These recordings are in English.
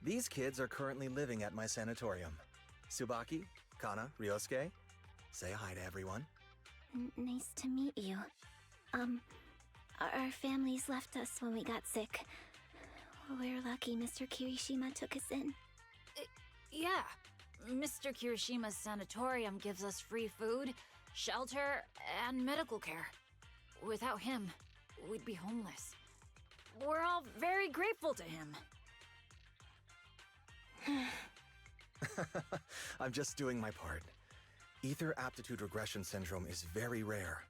These kids are currently living at my sanatorium. Tsubaki, Kana, Ryosuke, say hi to everyone. Nice to meet you. Our families left us when we got sick. We're lucky Mr. Kirishima took us in. Yeah. Mr. Kirishima's sanatorium gives us free food, shelter, and medical care. Without him, we'd be homeless. We're all very grateful to him. I'm just doing my part. Ether aptitude regression syndrome is very rare.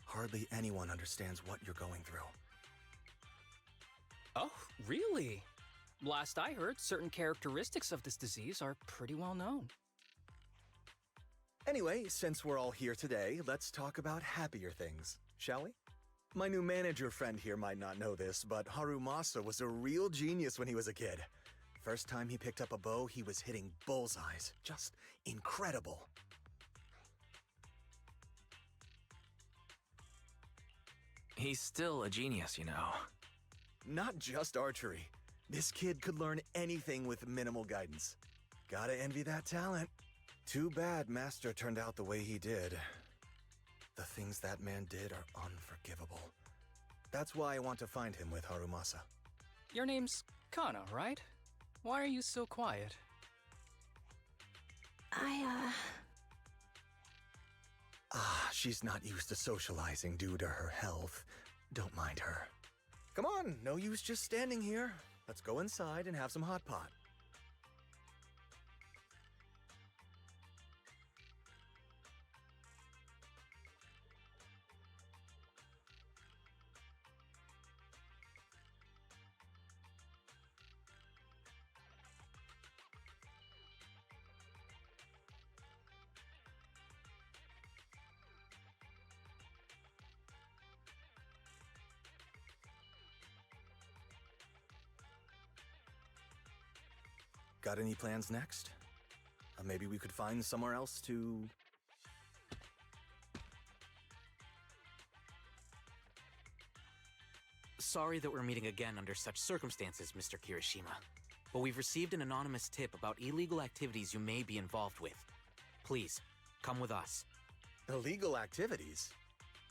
Hardly anyone understands what you're going through. Oh, really? Last I heard, certain characteristics of this disease are pretty well known. Anyway, since we're all here today, let's talk about happier things, shall we? My new manager friend here might not know this, but Harumasa was a real genius when he was a kid. First time he picked up a bow, he was hitting bullseyes. Just incredible. He's still a genius, you know. Not just archery. This kid could learn anything with minimal guidance. Gotta envy that talent. Too bad Master turned out the way he did. The things that man did are unforgivable. That's why I want to find him with Harumasa. Your name's Kana, right? Why are you so quiet? She's not used to socializing due to her health. Don't mind her. Come on, no use just standing here. Let's go inside and have some hot pot. Got any plans next? Maybe we could find somewhere else to... Sorry that we're meeting again under such circumstances, Mr. Kirishima. But we've received an anonymous tip about illegal activities you may be involved with. Please, come with us. Illegal activities?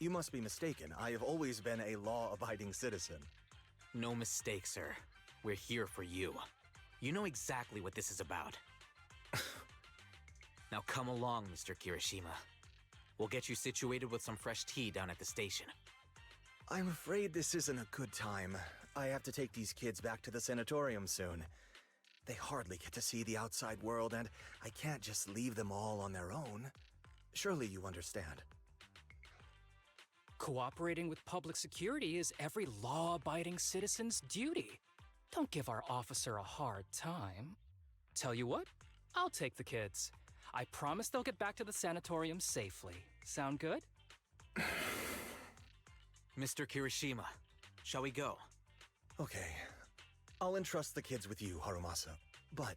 You must be mistaken. I have always been a law-abiding citizen. No mistake, sir. We're here for you. You know exactly what this is about. Now come along, Mr. Kirishima. We'll get you situated with some fresh tea down at the station. I'm afraid this isn't a good time. I have to take these kids back to the sanatorium soon. They hardly get to see the outside world, and I can't just leave them all on their own. Surely you understand. Cooperating with public security is every law-abiding citizen's duty. Don't give our officer a hard time. Tell you what, I'll take the kids. I promise they'll get back to the sanatorium safely. Sound good? Mr. Kirishima, shall we go? Okay. I'll entrust the kids with you, Harumasa. But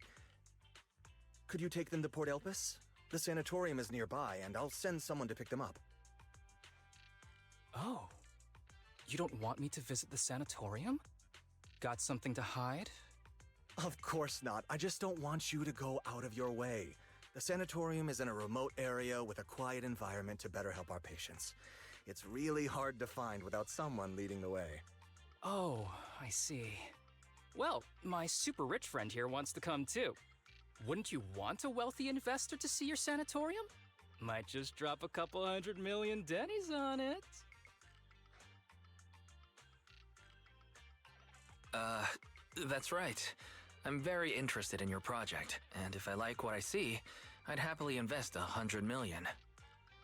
could you take them to Port Elpis? The sanatorium is nearby, and I'll send someone to pick them up. Oh. You don't want me to visit the sanatorium? Got something to hide? Of course not. I just don't want you to go out of your way. The sanatorium is in a remote area with a quiet environment to better help our patients. It's really hard to find without someone leading the way. Oh, I see. Well, my super rich friend here wants to come too. Wouldn't you want a wealthy investor to see your sanatorium? Might just drop a couple 100 million dennies on it. That's right. I'm very interested in your project, and if I like what I see, I'd happily invest 100 million.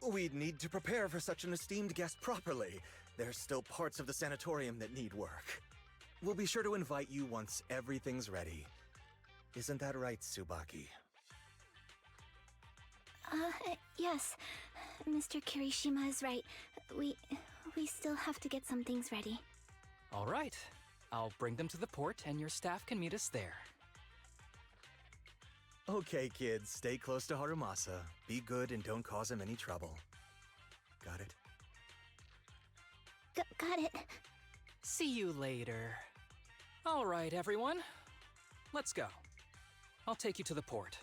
We'd need to prepare for such an esteemed guest properly. There's still parts of the sanatorium that need work. We'll be sure to invite you once everything's ready. Isn't that right, Tsubaki? Yes. Mr. Kirishima is right. We still have to get some things ready. All right. I'll bring them to the port and your staff can meet us there. Okay, kids, stay close to Harumasa. Be good and don't cause him any trouble. Got it? Got it. See you later. All right, everyone. Let's go. I'll take you to the port.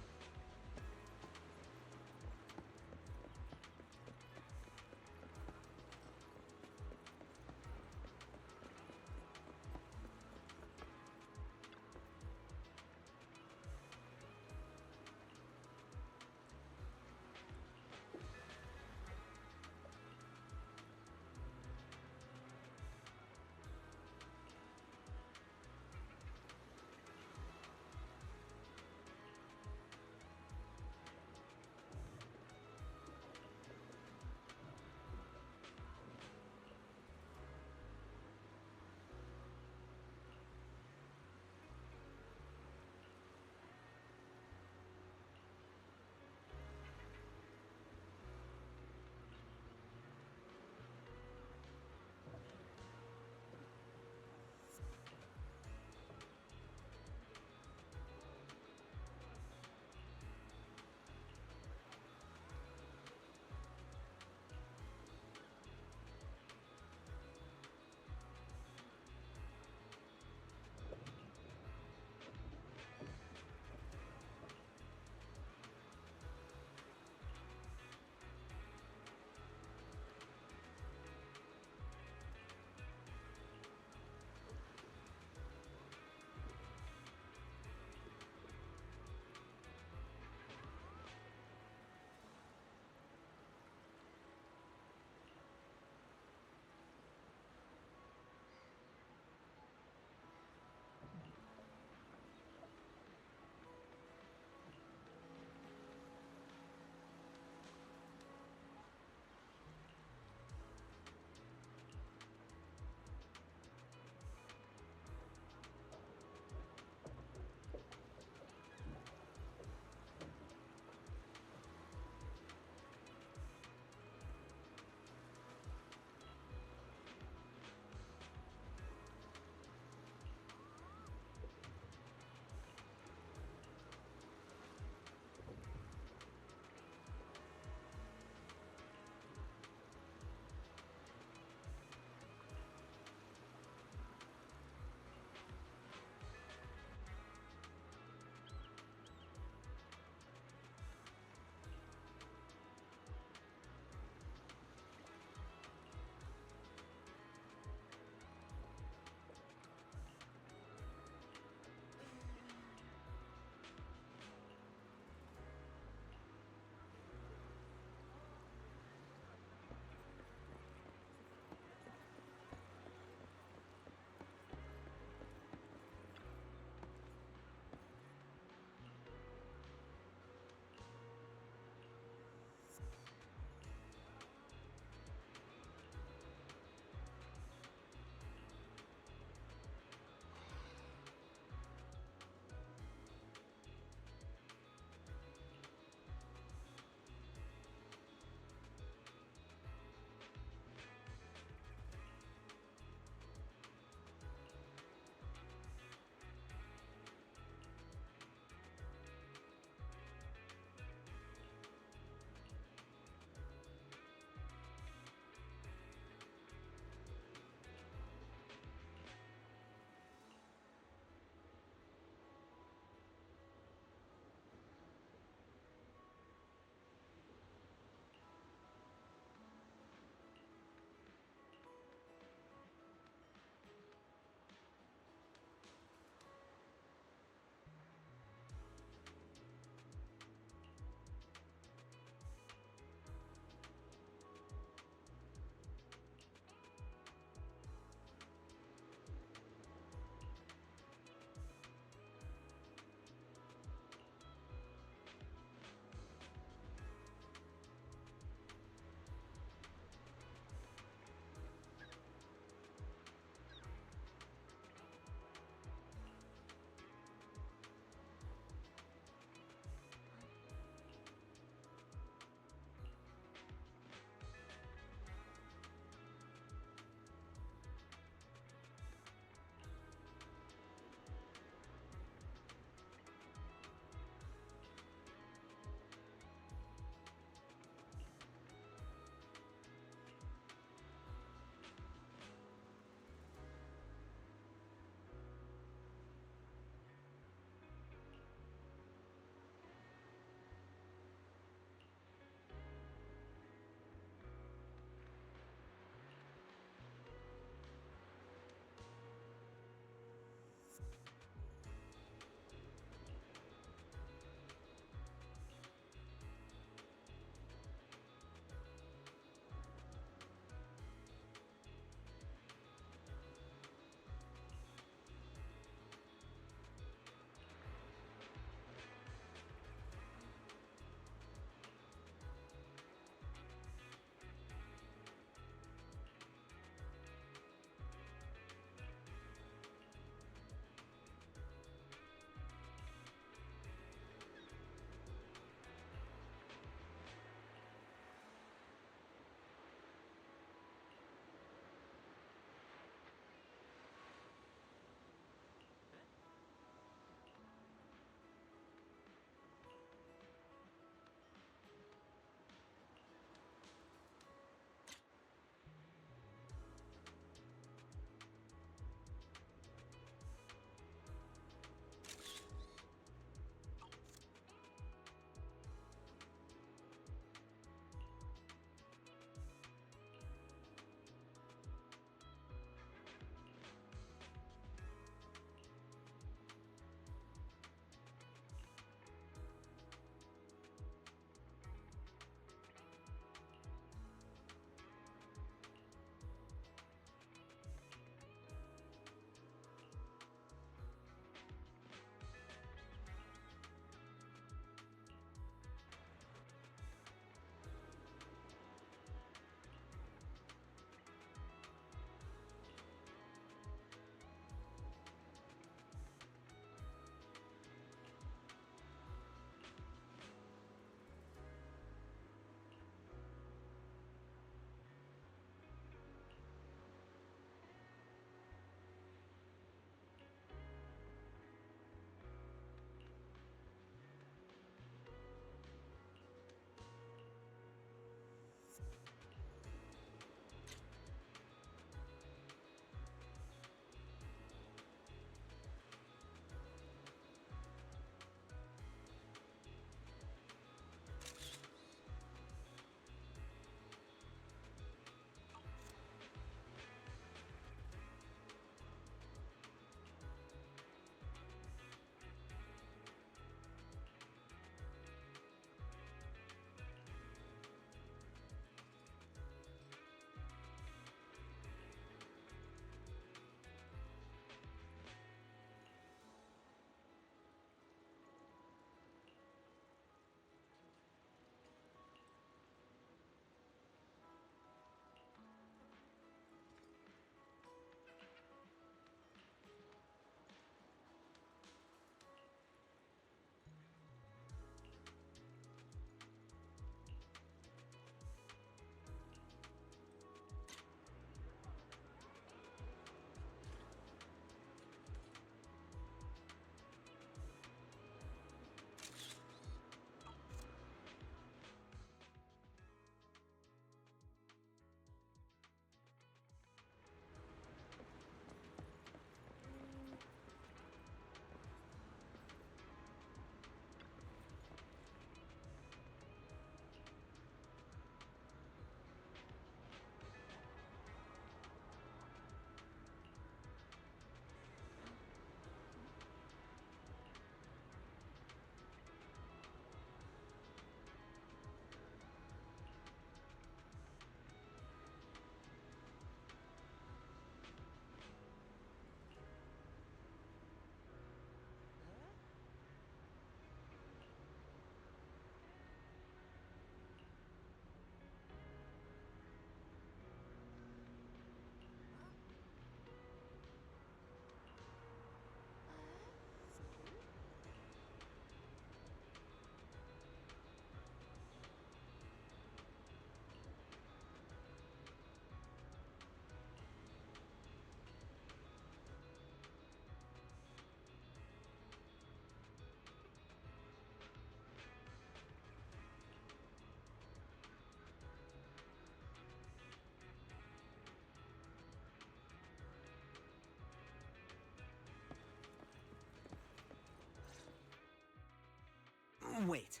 Wait.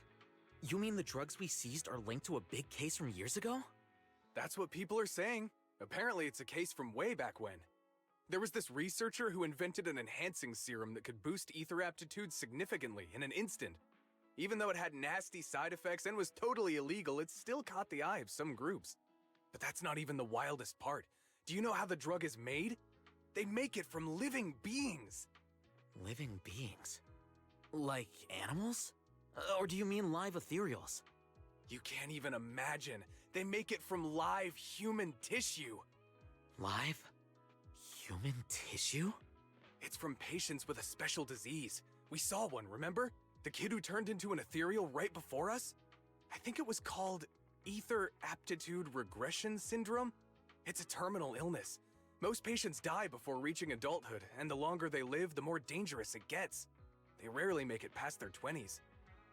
You mean the drugs we seized are linked to a big case from years ago? That's what people are saying. Apparently it's a case from way back when. There was this researcher who invented an enhancing serum that could boost ether aptitude significantly in an instant. Even though it had nasty side effects and was totally illegal, it still caught the eye of some groups. But that's not even the wildest part. Do you know how the drug is made? They make it from living beings. Living beings? Like animals? Or do you mean live ethereals? You can't even imagine. They make it from live human tissue. Live? Human tissue? It's from patients with a special disease. We saw one, remember? The kid who turned into an ethereal right before us? I think it was called Ether Aptitude Regression Syndrome. It's a terminal illness. Most patients die before reaching adulthood, and the longer they live, the more dangerous it gets. They rarely make it past their 20s.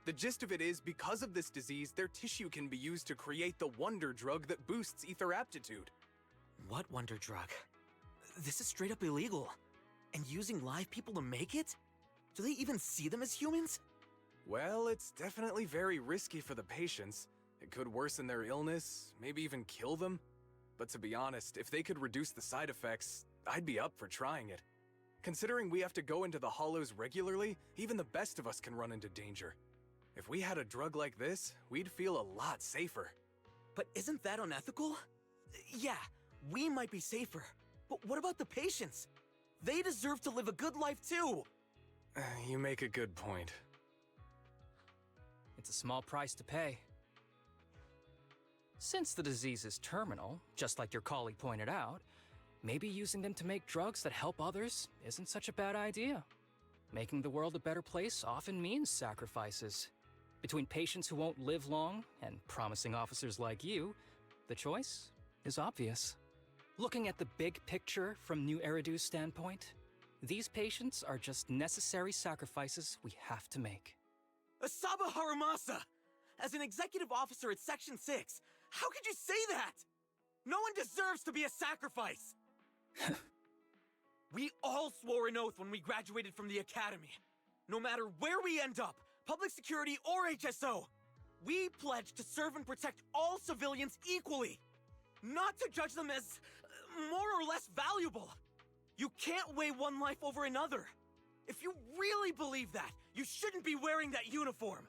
The gist of it is, because of this disease, their tissue can be used to create the wonder drug that boosts ether aptitude. What wonder drug? This is straight up illegal. And using live people to make it? Do they even see them as humans? Well, it's definitely very risky for the patients. It could worsen their illness, maybe even kill them. But to be honest, if they could reduce the side effects, I'd be up for trying it. Considering we have to go into the hollows regularly, even the best of us can run into danger. If we had a drug like this, we'd feel a lot safer. But isn't that unethical? Yeah, we might be safer. But what about the patients? They deserve to live a good life too! You make a good point. It's a small price to pay. Since the disease is terminal, just like your colleague pointed out, maybe using them to make drugs that help others isn't such a bad idea. Making the world a better place often means sacrifices. Between patients who won't live long and promising officers like you, the choice is obvious. Looking at the big picture from New Eridu's standpoint, these patients are just necessary sacrifices we have to make. Asaba Harumasa! As an executive officer at Section 6, how could you say that? No one deserves to be a sacrifice! We all swore an oath when we graduated from the academy. No matter where we end up, public security or HSO, we pledge to serve and protect all civilians equally. Not to judge them as more or less valuable. You can't weigh one life over another. If you really believe that, you shouldn't be wearing that uniform.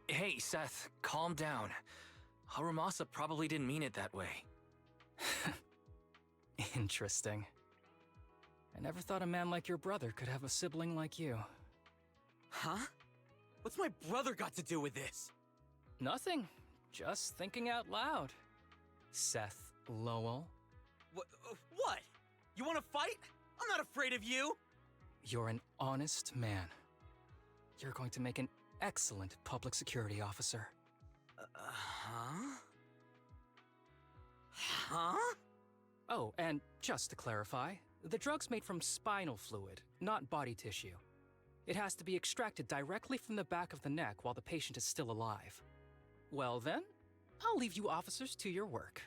Hey, Seth, calm down. Harumasa probably didn't mean it that way. Interesting. I never thought a man like your brother could have a sibling like you. Huh? What's my brother got to do with this? Nothing. Just thinking out loud. Seth Lowell. What? You want to fight? I'm not afraid of you! You're an honest man. You're going to make an excellent public security officer. Huh? Huh? Oh, and just to clarify, the drug's made from spinal fluid, not body tissue. It has to be extracted directly from the back of the neck while the patient is still alive. Well then, I'll leave you officers to your work.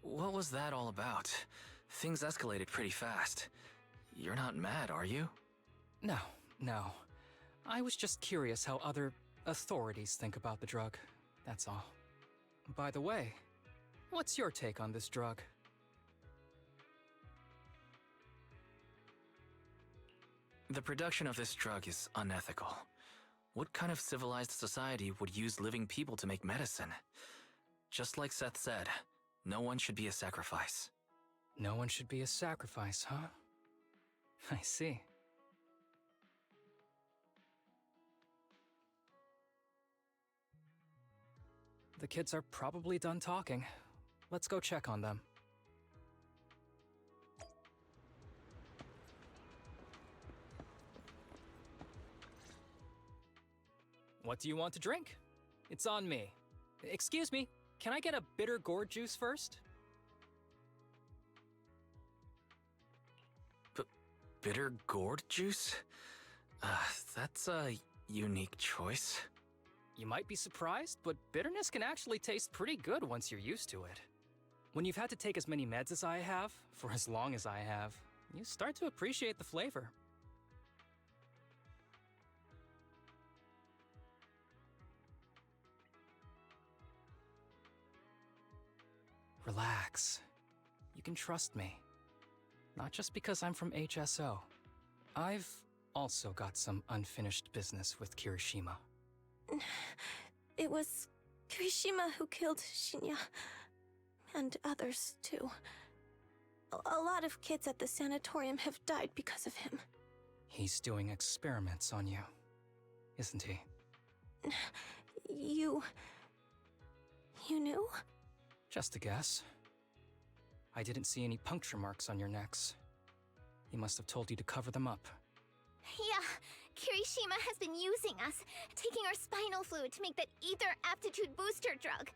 What was that all about? Things escalated pretty fast. You're not mad, are you? No. I was just curious how other authorities think about the drug, that's all. By the way, what's your take on this drug? The production of this drug is unethical. What kind of civilized society would use living people to make medicine? Just like Seth said, no one should be a sacrifice. No one should be a sacrifice, huh? I see. The kids are probably done talking. Let's go check on them. What do you want to drink? It's on me. Excuse me, can I get a bitter gourd juice first? bitter gourd juice? That's a unique choice. You might be surprised, but bitterness can actually taste pretty good once you're used to it. When you've had to take as many meds as I have, for as long as I have, you start to appreciate the flavor. Relax. You can trust me. Not just because I'm from HSO. I've also got some unfinished business with Kirishima. It was Kirishima who killed Shinya. And others, too. A lot of kids at the sanatorium have died because of him. He's doing experiments on you, isn't he? You knew? Just a guess. I didn't see any puncture marks on your necks. He must have told you to cover them up. Yeah, Kirishima has been using us, taking our spinal fluid to make that ether aptitude booster drug.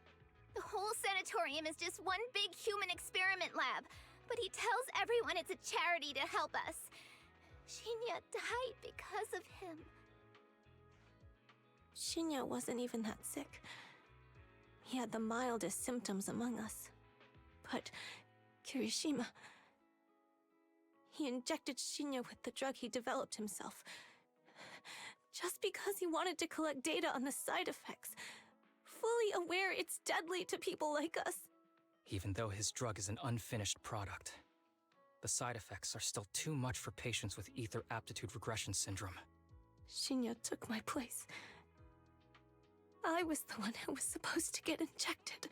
The whole sanatorium is just one big human experiment lab, but he tells everyone it's a charity to help us. Shinya died because of him. Shinya wasn't even that sick. He had the mildest symptoms among us. But Kirishima... He injected Shinya with the drug he developed himself. Just because he wanted to collect data on the side effects. Fully aware it's deadly to people like us. Even though his drug is an unfinished product, the side effects are still too much for patients with ether aptitude regression syndrome. Shinya took my place. I was the one who was supposed to get injected.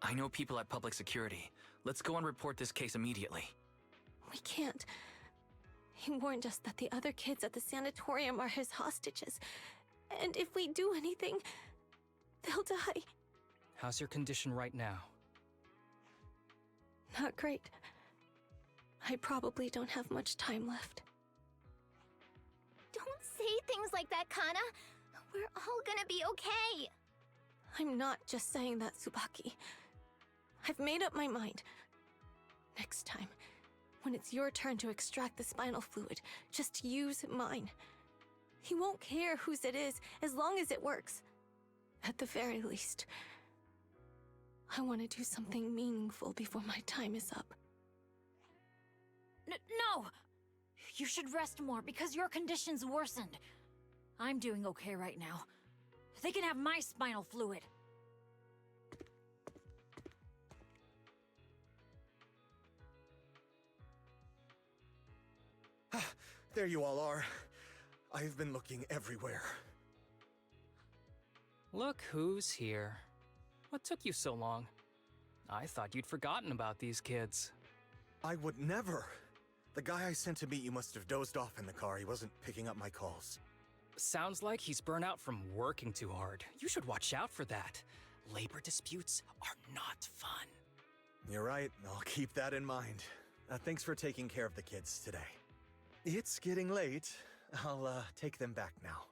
I know people at public security. Let's go and report this case immediately. We can't. He warned us that the other kids at the sanatorium are his hostages. And if we do anything, they'll die. How's your condition right now? Not great. I probably don't have much time left. Don't say things like that, Kana. We're all gonna be okay. I'm not just saying that, Tsubaki. I've made up my mind. Next time, when it's your turn to extract the spinal fluid, just use mine. He won't care whose it is, as long as it works. At the very least, I want to do something meaningful before my time is up. No! You should rest more because your condition's worsened. I'm doing okay right now. They can have my spinal fluid. There you all are. I've been looking everywhere. Look who's here. What took you so long? I thought you'd forgotten about these kids. I would never. The guy I sent to meet you must have dozed off in the car. He wasn't picking up my calls. Sounds like he's burnt out from working too hard. You should watch out for that. Labor disputes are not fun. You're right. I'll keep that in mind. Thanks for taking care of the kids today. It's getting late. I'll take them back now.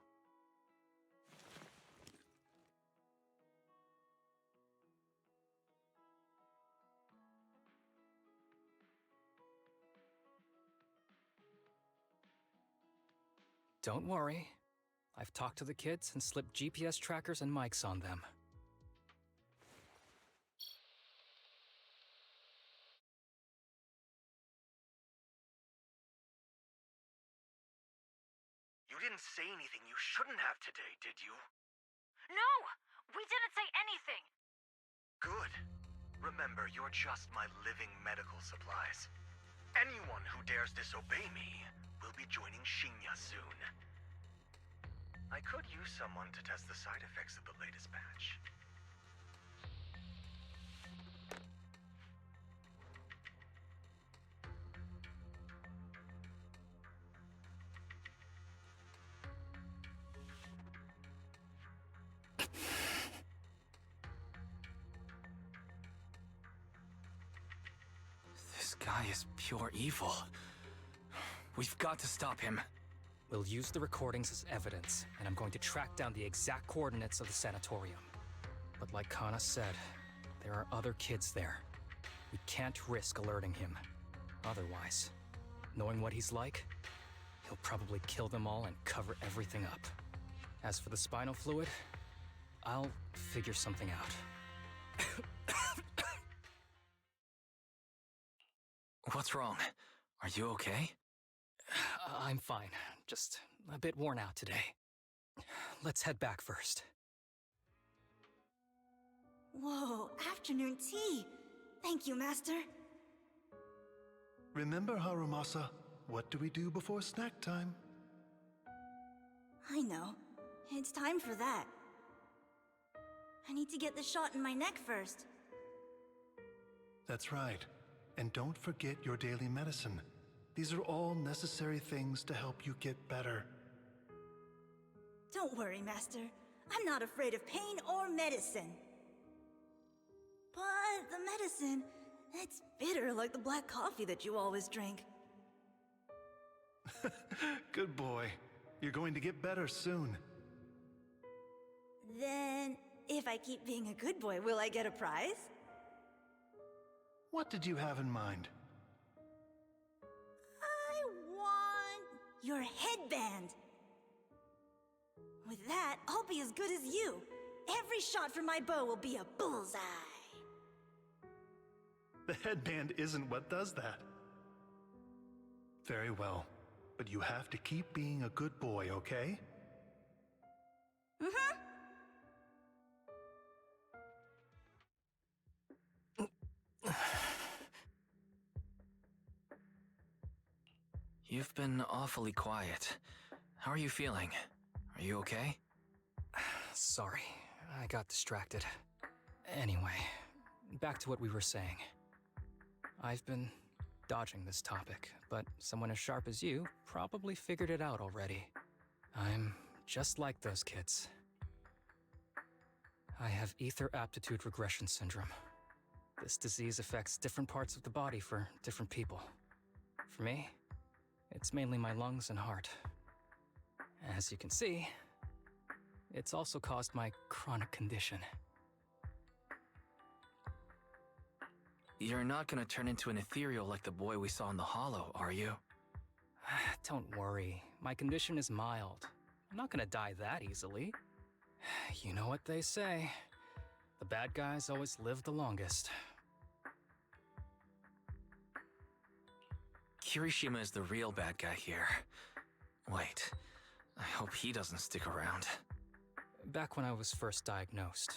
Don't worry. I've talked to the kids and slipped GPS trackers and mics on them. You didn't say anything you shouldn't have today, did you? No! We didn't say anything! Good. Remember, you're just my living medical supplies. Anyone who dares disobey me will be joining Shinya soon. I could use someone to test the side effects of the latest batch. This guy is pure evil. We've got to stop him. We'll use the recordings as evidence, and I'm going to track down the exact coordinates of the sanatorium. But like Kana said, there are other kids there. We can't risk alerting him. Otherwise, knowing what he's like, he'll probably kill them all and cover everything up. As for the spinal fluid, I'll figure something out. What's wrong? Are you okay? I'm fine, just a bit worn out today. Let's head back first. Whoa, afternoon tea! Thank you, Master. Remember, Harumasa, what do we do before snack time? I know. It's time for that. I need to get the shot in my neck first. That's right. And don't forget your daily medicine. These are all necessary things to help you get better. Don't worry, Master. I'm not afraid of pain or medicine. But the medicine, it's bitter like the black coffee that you always drink. Good boy. You're going to get better soon. Then, if I keep being a good boy, will I get a prize? What did you have in mind? I want your headband. With that, I'll be as good as you. Every shot from my bow will be a bullseye. The headband isn't what does that. Very well, but you have to keep being a good boy, okay? Mm-hmm. You've been awfully quiet. How are you feeling? Are you okay? Sorry, I got distracted. Anyway, back to what we were saying. I've been dodging this topic, but someone as sharp as you probably figured it out already. I'm just like those kids. I have ether aptitude regression syndrome. This disease affects different parts of the body for different people. For me, it's mainly my lungs and heart. As you can see, it's also caused my chronic condition. You're not gonna turn into an ethereal like the boy we saw in the hollow, are you? Don't worry, my condition is mild. I'm not gonna die that easily. You know what they say. The bad guys always live the longest. Kirishima is the real bad guy here. Wait, I hope he doesn't stick around. Back when I was first diagnosed,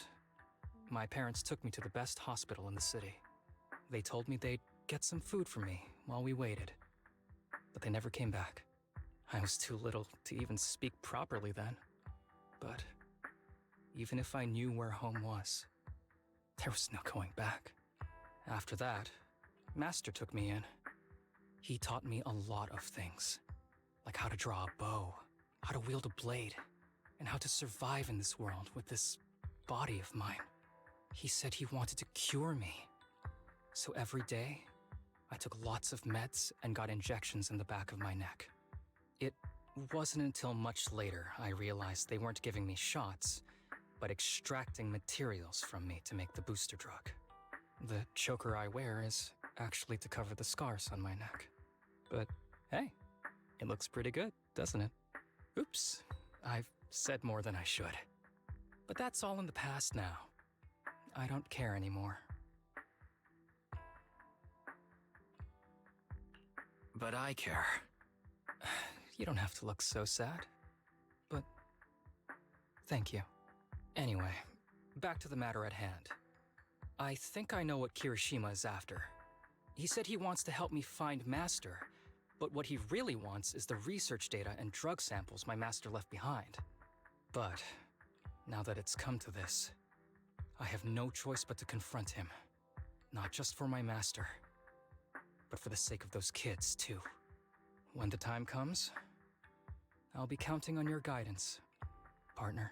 my parents took me to the best hospital in the city. They told me they'd get some food for me while we waited. But they never came back. I was too little to even speak properly then. But even if I knew where home was, there was no going back. After that, Master took me in. He taught me a lot of things, like how to draw a bow, how to wield a blade, and how to survive in this world with this body of mine. He said he wanted to cure me. So every day, I took lots of meds and got injections in the back of my neck. It wasn't until much later I realized they weren't giving me shots, but extracting materials from me to make the booster drug. The choker I wear is actually to cover the scars on my neck. But hey, it looks pretty good, doesn't it? Oops, I've said more than I should. But that's all in the past now. I don't care anymore. But I care. You don't have to look so sad. But thank you. Anyway, back to the matter at hand. I think I know what Kirishima is after. He said he wants to help me find Master, but what he really wants is the research data and drug samples my master left behind. But now that it's come to this, I have no choice but to confront him. Not just for my master, but for the sake of those kids, too. When the time comes, I'll be counting on your guidance, partner.